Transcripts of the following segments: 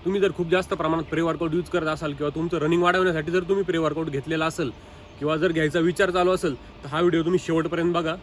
तुम्ही जर खूप जास्त प्रमाणात प्री वर्कआउट यूज करत असाल किंवा तुमचं रनिंग वाढवण्यासाठी जर तुम्ही प्री वर्कआउट घेतलेला असेल किंवा जर घ्यायचा विचार चालू असेल तर हा व्हिडिओ तुम्ही शेवटपर्यंत बघा.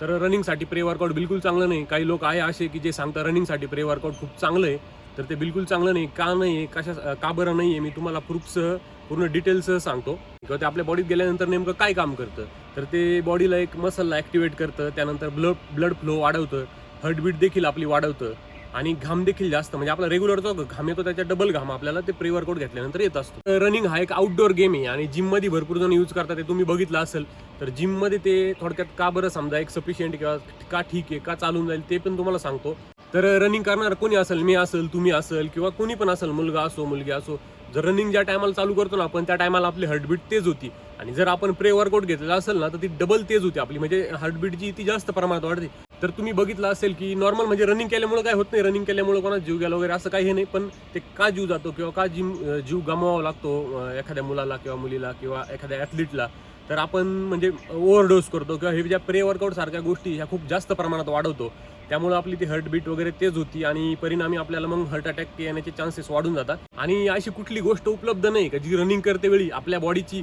तर रनिंगसाठी प्री वर्कआउट बिलकुल चांगलं नाही. काही लोक आहे असे की जे सांगतात रनिंगसाठी प्री वर्कआउट खूप चांगलं आहे, तर ते बिलकुल चांगलं नाही. का नाही आहे, का बरं नाही आहे, मी तुम्हाला प्रूफसह पूर्ण डिटेल्ससह सांगतो किंवा ते आपल्या बॉडीत गेल्यानंतर नेमकं काय काम करतं. तर ते बॉडीला एक मसलला ॲक्टिवेट करतं, त्यानंतर ब्लड फ्लो वाढवतं, हार्टबीट देखील आपली वाढवतं आणि घाम देखील जास्त, म्हणजे आपला रेग्युलर जो घाम येतो त्याच्या डबल घाम आपल्याला ते प्री वर्कआउट घेतल्यानंतर येत असतो. रनिंग हा एक आउटडोअर गेम आहे आणि जिममध्ये भरपूर जण यूज करतात, ते तुम्ही बघितलं असेल. तर जिममध्ये ते थोडक्यात का बरं समजा एक सफिशियंट किंवा का ठीक आहे, का चालून जाईल ते पण तुम्हाला सांगतो. तर रनिंग करणार कोणी असेल, मी असेल, तुम्ही असेल किंवा कोणी पण असेल, मुलगा असो मुलगी असो, जर रनिंग ज्या टायमाला चालू करतो ना आपण त्या टायमाला आपली हार्टबीट तेज होती आणि जर आपण प्री वर्कआउट घेतलेला असेल ना तर ती डबल तेज होती आपली, म्हणजे हार्टबीट जी ती जास्त प्रमाणात वाढते. तर तुम्ही बघितलं असेल की नॉर्मल म्हणजे रनिंग केल्यामुळे काय होत नाही, रनिंग केल्यामुळे कोणा जीव गेला वगैरे असं काही नाही, पण ते का जीव जातो किंवा का जीव गमवावा लागतो एखाद्या मुलाला किंवा मुलीला किंवा एखाद्या ॲथलीटला, तर आपण म्हणजे ओव्हरडोस करतो किंवा हे ज्या प्री वर्कआउट सारख्या गोष्टी ह्या खूप जास्त प्रमाणात वाढवतो. त्यामुळे आपली ती हार्टबीट वगैरे तेज होती आणि परिणामी आपल्याला मग हार्ट अटॅक येण्याचे चान्सेस वाढून जातात. आणि अशी कुठली गोष्ट उपलब्ध नाही का जी रनिंग करते वेळी आपल्या बॉडीची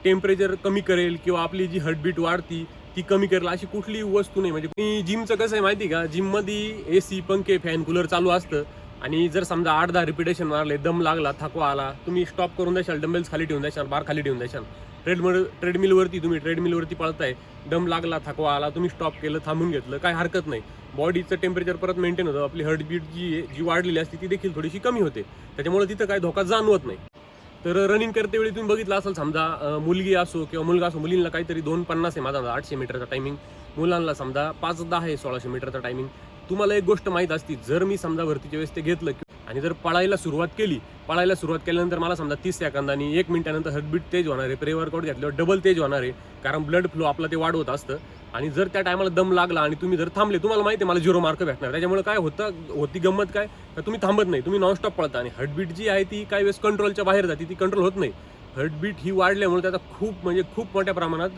टेम्परेचर कमी करेल किंवा आपली जी हार्टबीट वाढती ती कमी करेल, अशी कुठली वस्तू नाही. म्हणजे जिमचं कसं आहे माहिती का, जिममध्ये AC, पंखे, फॅन, कूलर चालू असतं आणि जर समजा 8-10 रिपिटेशन मारले, दम लागला, थकवा आला, तुम्ही स्टॉप करून द्याल, डंबेल्स खाली ठेवून द्याल, बार खाली ठेवून द्याल. ट्रेडमिलवरती पळताय, दम लागला, थकवा आला, तुम्ही स्टॉप केलं, थांबून घेतलं, काय हरकत नाही. बॉडीचं टेम्परेचर परत मेंटेन होतं, आपली हार्टबीट जी वाढलेली असते ती देखील थोडीशी कमी होते. त्याच्यामुळे तिथं काय धोका जाणवत नाही. तर रनिंग करते वेळी तुम्ही बघितलं असेल, समजा मुलगी असो किंवा मुलगा असो, मुलींना काहीतरी 2:50 आहे माझा 800 मीटरचा टायमिंग, मुलांना समजा 5:10 आहे 1600 मीटरचा टायमिंग. तुम्हाला एक गोष्ट माहीत असती, जर मी समजा भरतीच्या वेळेस ते घेतलं आणि जर पळायला सुरुवात केल्यानंतर मला समजा 30 सेकंदांनी 1 मिनिटानंतर हार्टबीट तेज होणार आहे, प्री वर्कआउट घेतल्यावर डबल तेज होणार आहे, कारण ब्लड फ्लो आपला ते वाढवत असतं. आणि जर त्या टायमाला दम लागला आणि तुम्ही जर थांबले, तुम्हाला माहिती आहे मला 0 मार्क भेटणार. त्याच्यामुळे काय होती गंमत काय, तर तुम्ही थांबत नाही, तुम्ही नॉनस्टॉप पळता आणि हार्टबीट जी आहे ती काही वेळेस कंट्रोलच्या बाहेर जाते, ती कंट्रोल होत नाही. हार्टबीट ही वाढल्यामुळे त्याचा खूप म्हणजे खूप मोठ्या प्रमाणात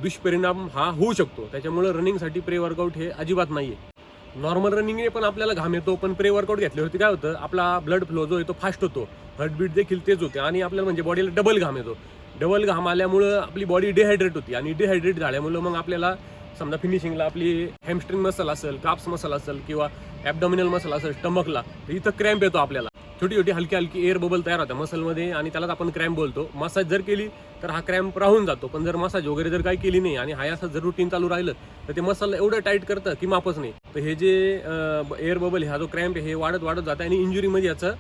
दुष्परिणाम हा होऊ शकतो. त्याच्यामुळे रनिंगसाठी प्री वर्कआउट हे अजिबात नाही आहे. नॉर्मल रनिंगने पण आपल्याला घाम येतो, पण प्री वर्कआउट घेतल्यावरती काय होतं, आपला ब्लड फ्लो जो आहे तो फास्ट होतो, हार्टबीट देखील तेज होते आणि आपल्याला म्हणजे बॉडीला डबल घाम येतो. डबल घाम आल्यामुळं आपली बॉडी डिहायड्रेट होती आणि डिहायड्रेट झाल्यामुळं मग आपल्याला समजा फिनिशिंगला आपली हॅमस्ट्रिंग मसल असेल, काप्स मसल असेल किंवा ॲबडॉमिनल मसल असेल स्टमकला, तर इथं क्रॅम्प येतो आपल्याला. छोटी छोटी हलकी हलकी एअर बबल तयार होतात मसलमध्ये आणि त्यालाच आपण क्रॅम्प बोलतो. मसाज जर केली तर हा क्रॅम्प राहून जातो, पण जर मसाज वगैरे जर काही केली नाही आणि हा असं जर रुटीन चालू राहिलं तर ते मसल एवढं टाईट करतं की मापच नाही. तर हे जे एअर बबल, हा जो क्रॅम्प आहे हे वाढत वाढत जातं आणि इंजुरीमध्ये याचं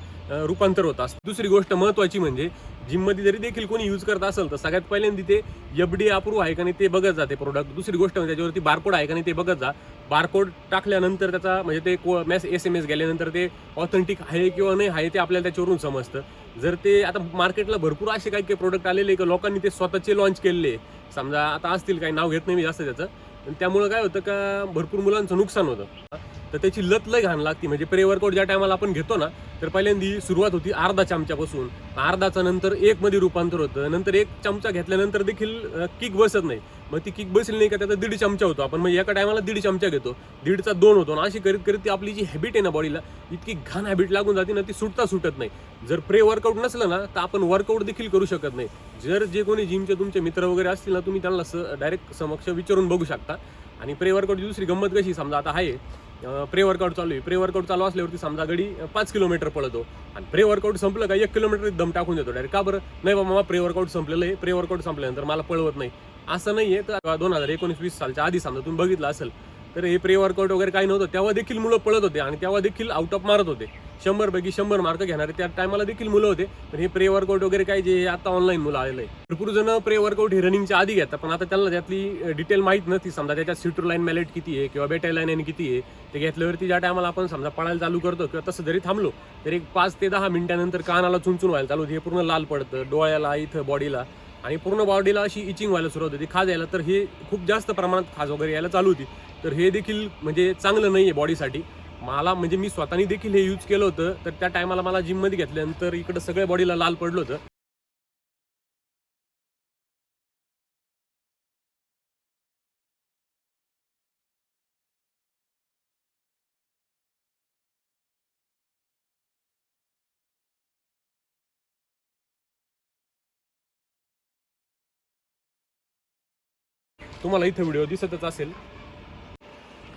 रूपांतर होतं असतं. दुसरी गोष्ट महत्त्वाची म्हणजे जिममध्ये जरी देखील कोणी यूज करत असेल तर सगळ्यात पहिल्यांदा ते FDA अप्रूव्ह आहे का नाही ते बघत जा ते प्रोडक्ट. दुसरी गोष्ट म्हणजे त्याच्यावरती बारकोड आहे का नाही ते बघत जा. बारकोड टाकल्यानंतर त्याचा म्हणजे ते SMS गेल्यानंतर ते ऑथेंटिक आहे किंवा नाही आहे ते आपल्याला त्याच्यावरून समजतं. जर ते आता मार्केटला भरपूर असे काही काही प्रोडक्ट आलेले की लोकांनी ते स्वतःचे लॉन्च केलेले, समजा आता असतील, काही नाव घेत नाही मी जास्त त्याचं, त्यामुळे काय होतं का भरपूर मुलांचं नुकसान होतं. तर त्याची लत लय घाण लागते. म्हणजे प्री वर्कआउट ज्या टायमाला आपण घेतो ना, तर पहिल्यांदा सुरुवात होती अर्धा चमच्यापासून, अर्धाचा नंतर 1 मध्ये रूपांतर होतं, नंतर 1 चमचा घेतल्यानंतर देखील किक बसत नाही. मग ती किक बसली नाही का त्याचा 1.5 चमचा होतो आपण, म्हणजे एका टायमाला 1.5 चमचा घेतो, 1.5चा 2 होतो आणि अशी करीत करीत ती आपली जी हॅबिट आहे ना बॉडीला, इतकी घाण हॅबिट लागून जाते ना, ती सुटत नाही. जर प्री वर्कआउट नसलं ना तर आपण वर्कआउट देखील करू शकत नाही. जर जे कोणी जिमचे तुमचे मित्र वगैरे असतील ना, तुम्ही त्यांना डायरेक्ट समक्ष विचारून बघू शकता. आणि प्री वर्कआउटची दुसरी गंमत कशी, समजा आता आहे प्री वर्कआउट चालू आहे, प्री वर्कआउट चालू असल्यावरती समजा गडी 5 किलोमीटर पळतो आणि प्री वर्कआउट संपलं का 1 किलोमीटर दम टाकून देतो डायरेक्ट. का बरं, नाही बाबा मला प्री वर्कआउट संपलेलं आहे, प्री वर्कआउट संपल्यानंतर मला पळवत नाही, असं नाही आहे. तर 2019-20 सालच्या आधी समजा तुम्ही बघितलं असेल तर हे प्री वर्कआउट वगैरे काही नव्हतं, तेव्हा देखील मुलं पळत होते आणि तेव्हा देखील आउट ऑफ मारत होते. 100 पैकी 100 मार्क घेणारे त्या टायमाला देखील मुलं होते. पण हे प्री वर्कआउट वगैरे काय जे आता ऑनलाईन मुलं आलेलं आहे, भरपूर जण प्री वर्कआउट हे रनिंगच्या आधी घेतात, पण आता त्यांना त्यातली डिटेल माहीत नसती. समजा त्याच्यात सिट्रोलाइन मॅलेट किती आहे किंवा बेटालाइन किती आहे, ते घेतल्यावरती ज्या टायमाला आपण समजा पळायला चालू करतो किंवा तसं जरी थांबलो तर एक 5 ते 10 मिनिटानंतर कानाला चुनचुन व्हायला चालू होते, हे पूर्ण लाल पडतं डोळ्याला, इथं बॉडीला आणि पूर्ण बॉडीला अशी इचिंग व्हायला सुरुवात होती, खाज यायला. तर हे खूप जास्त प्रमाणात खाज वगैरे यायला चालू होती. तर हे देखील म्हणजे चांगलं नाही आहे बॉडीसाठी. मला म्हणजे मी स्वतःनी देखील हे यूज केलं होतं, तर त्या टायमाला मला जिममध्ये घेतल्यानंतर इकडं सगळ्या बॉडीला लाल पडलं होतं. तुम्हाला इथं व्हिडिओ दिसतच असेल.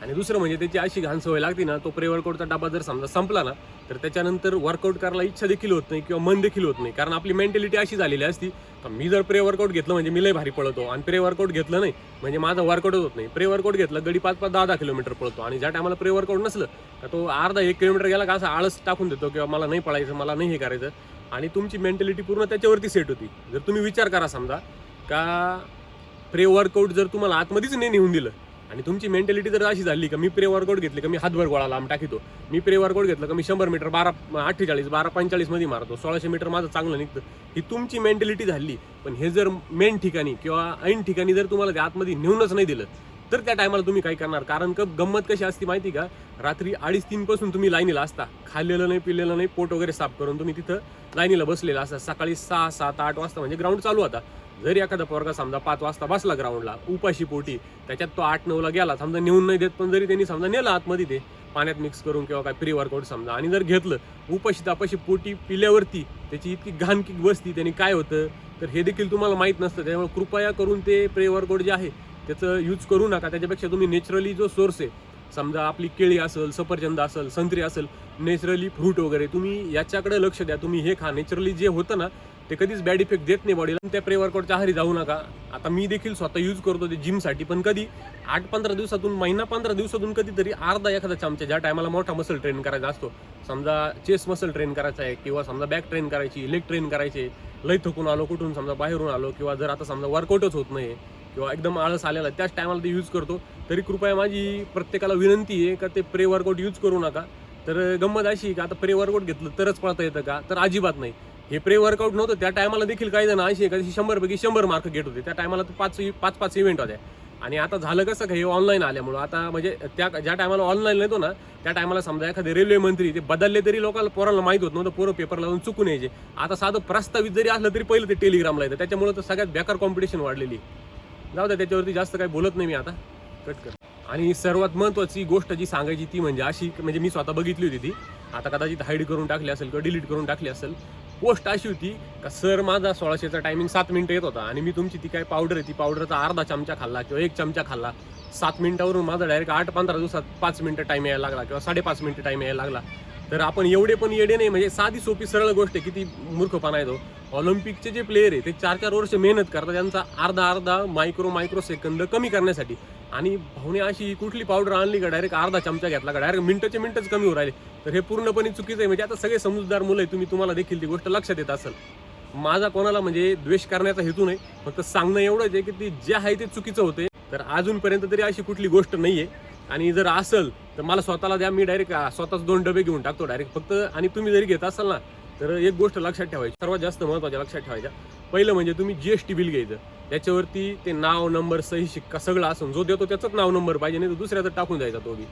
आणि दुसरं म्हणजे त्याची अशी घाण सवय लागते ना, तो प्रे वर्कआउटचा डबा जर समजा संपला ना, तर त्याच्यानंतर वर्कआउट करायला इच्छा देखील होत नाही किंवा मन देखील होत नाही. कारण आपली मेंटॅलिटी अशी झालेली असती तर मी जर प्रे वर्कआउट घेतलं म्हणजे मी लय भारी पळतो, आणि प्रे वर्कआउट घेतलं नाही म्हणजे माझं वर्कआउटच होत नाही. प्रे वर्कआउट घेतलं गडी 5-5, 10-10 किलोमीटर पळतो, आणि ज्या टायमाला प्रे वर्कआउट नसलं तर तो अर्धा 1 किलोमीटर गेला का असा आळस टाकून देतो किंवा मला नाही पळायचं, मला नाही हे करायचं, आणि तुमची मेंटॅलिटी पूर्ण त्याच्यावरती सेट होती. जर तुम्ही विचार करा समजा का प्रे वर्कआउट जर तुम्हाला आतमध्येच नाही नेऊन दिलं आणि तुमची मेंटॅलिटी जर अशी झाली का मी प्रे वर्कआउट घेतली का मी हातभर गोळा लांब टाकीतो, मी प्रे वर्कआउट घेतलं का मी 100 मीटर 12:48 12:45 मध्ये मारतो, 1600 मीटर माझं चांगलं निघतं, ही तुमची मेंटॅलिटी झाली. पण हे जर मेन ठिकाणी किंवा ऐन ठिकाणी जर तुम्हाला त्या आतमध्ये नेऊनच नाही दिलं तर त्या टायमाला तुम्ही काय करणार? कारण का गंमत कशी असती माहिती का, रात्री 2:30-3 पासून तुम्ही लाईनीला असता, खाल्लेलं नाही पिलेलं नाही, पोट वगैरे साफ करून तुम्ही तिथं लाईनीला बसलेला असता. सकाळी 6, 7, 8 वाजता म्हणजे ग्राउंड चालू होता. जरी एखादा पोरगा समजा 5 वाजता बसला ग्राउंडला उपाशी पोटी, त्याच्यात तो 8-9ला गेला समजा, नेऊन नाही देत पण जरी त्यांनी समजा नेलं आतमध्ये ते पाण्यात मिक्स करून किंवा काय प्री वर्कआउट समजा, आणि जर घेतलं उपाशी तापाशी पोटी पिल्यावरती त्याची इतकी घाण किक बसती, त्यांनी काय होतं तर हे देखील तुम्हाला माहीत नसतं. त्यामुळे कृपया करून ते प्रे वर्कआउट जे आहे त्याचं यूज करू नका. त्याच्यापेक्षा तुम्ही नॅचरली जो सोर्स आहे समजा आपली केळी असेल, सफरचंद असेल, संत्री असेल, नॅचरली फ्रूट वगैरे, तुम्ही याच्याकडे लक्ष द्या. तुम्ही हे खा, नॅचरली जे होतं ना ते कधीच बॅड इफेक्ट देत नाही बॉडीला. त्या प्रे वर्कआउटच्या आहारी जाऊ नका. आता मी देखील स्वतः यूज करतो ते जिमसाठी, पण कधी 8-15 दिवसातून, महिना 15 दिवसातून कधीतरी अर्धा एखादा चमचा, ज्या टायमाला मोठा मसल ट्रेन करायचा असतो, समजा चेस्ट मसल ट्रेन करायचा आहे किंवा समजा बॅक ट्रेन करायची, लेग ट्रेन करायचे, लय थकून आलो कुठून समजा बाहेरून आलो, किंवा जर आता समजा वर्कआउटच होत नाही किंवा एकदम आळस आलेला त्याच टायमाला ते यूज करतो. तरी कृपया माझी प्रत्येकाला विनंती आहे का ते प्रे वर्कआउट यूज करू नका. तर गंमत अशी का आता प्रे वर्कआउट घेतलं तरच पळता येतं का, तर अजिबात नाही. हे प्रे वर्कआउट नव्हतं त्या टायमाला देखील काही जण अशी एखादी 100 पैकी 100 मार्क घेत होते. त्या टायमाला तर 5 इव्हेंट होत्या. आणि आता झालं कसं का, हे ऑनलाईन आल्यामुळं आता म्हणजे त्या ज्या टायमाला ऑनलाईन येतो ना त्या टायमाला समजा एखादे रेल्वे मंत्री ते बदलले तरी लोकांना पोरांना माहीत होत नव्हतं, पोरं पेपर लावून चुकून यायचे. आता साधं प्रस्तावित जरी असलं तरी पहिलं ते टेलिग्रामला येतं. त्याच्यामुळे तर सगळ्यात बेकार कॉम्पिटिशन वाढलेली. जाऊ द्या, त्याच्यावरती जास्त काही बोलत नाही मी आता, कट कर. आणि सर्वात महत्त्वाची गोष्ट जी सांगायची ती म्हणजे अशी, म्हणजे मी स्वतः बघितली होती ती, आता कदाचित हाईड करून टाकली असेल किंवा डिलीट करून टाकली असेल. पोस्ट अशी होती का सर माझा 1600चा टायमिंग 7 मिनिटं येत होता आणि मी तुमची ती काय पावडर आहे ती पावडरचा अर्धा चमचा खाल्ला किंवा 1 चमचा खाल्ला, 7 मिनिटावरून माझा डायरेक्ट 8-15 दिवसात 5 मिनिटं टाईम यायला लागला किंवा 5.5 मिनिटं टाईम यायला लागला. तर आपण एवढे पण येडे नाही, म्हणजे साधी सोपी सरळ गोष्ट आहे, किती मूर्खपणा येतो. ऑलिम्पिकचे जे प्लेयर आहे ते 4-4 वर्ष मेहनत करतात त्यांचा अर्धा मायक्रो सेकंद कमी करण्यासाठी, आणि भावने अशी कुठली पावडर आणली का डायरेक्ट अर्धा चमचा घेतला का डायरेक्ट मिनिटच कमी होऊ राहिले. तर हे पूर्णपणे चुकीचं आहे. म्हणजे आता सगळे समजदार मुलं आहे, तुम्हाला देखील ती गोष्ट लक्षात येत असेल. माझा कोणाला म्हणजे द्वेष करण्याचा हेतू नाही, फक्त सांगणं एवढंच आहे की ते जे आहे ते चुकीचं होते. तर अजूनपर्यंत तरी अशी कुठली गोष्ट नाहीये, आणि जर असेल तर मला स्वतःला द्या, मी डायरेक्ट स्वतःच 2 डबे घेऊन टाकतो डायरेक्ट फक्त. आणि तुम्ही जरी घेत असाल ना तर एक गोष्ट लक्षात ठेवायची, सर्वात जास्त महत्त्वाच्या लक्षात ठेवायच्या. पहिलं म्हणजे तुम्ही GST बिल घ्यायचं, त्याच्यावरती ते नाव नंबर सही शिक्का सगळं असून, जो देतो त्याचंच नाव नंबर पाहिजे, नाही तर दुसऱ्याचं टाकून द्यायचा तो बी.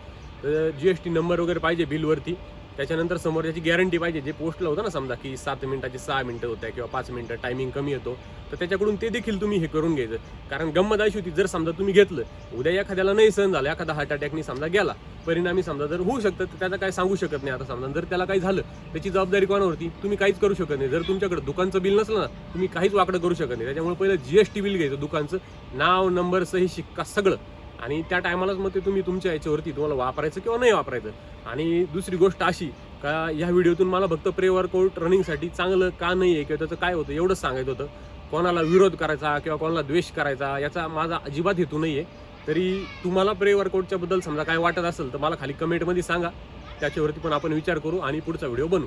तर GST नंबर वगैरे पाहिजे बिलवरती. त्याच्यानंतर समोर त्याची गॅरंटी पाहिजे, जे पोस्टला होतं ना समजा की 7 मिनिटाची 6 मिनिटं होत्या किंवा 5 मिनिटं टायमिंग कमी येतो, तर त्याच्याकडून ते देखील तुम्ही हे करून घ्यायचं. कारण गंमत अशी होती, जर समजा तुम्ही घेतलं, उद्या एखाद्याला नाही सहन झालं, एखादा हार्ट अटॅकनी समजा गेला, परिणामी समजा जर होऊ शकतं तर त्याचं काय सांगू शकत नाही. आता समजा जर त्याला काही झालं त्याची जबाबदारी कोणावरती, तुम्ही काहीच करू शकत नाही. जर तुमच्याकडे दुकानचं बिल नसलं ना तुम्ही काहीच वाकडं करू शकत नाही. त्याच्यामुळे पहिलं GST बिल घ्यायचं, दुकानचं नाव नंबर सही शिक्का सगळं, आणि त्या टायमालाच मग ते तुम्ही तुमच्या याच्यावरती तुम्हाला वापरायचं किंवा नाही वापरायचं. आणि दुसरी गोष्ट अशी का ह्या व्हिडिओतून मला फक्त प्रे वर्कआउट रनिंगसाठी चांगलं का नाही आहे किंवा त्याचं काय होतं एवढंच सांगायचं होतं. कोणाला विरोध करायचा किंवा कोणाला द्वेष करायचा याचा माझा अजिबात हेतू नाही आहे. तरी तुम्हाला प्रे वर्कआउटच्या बद्दल समजा काय वाटत असेल तर मला खाली कमेंटमध्ये सांगा, त्याच्यावरती पण आपण विचार करू आणि पुढचा व्हिडिओ बनवू.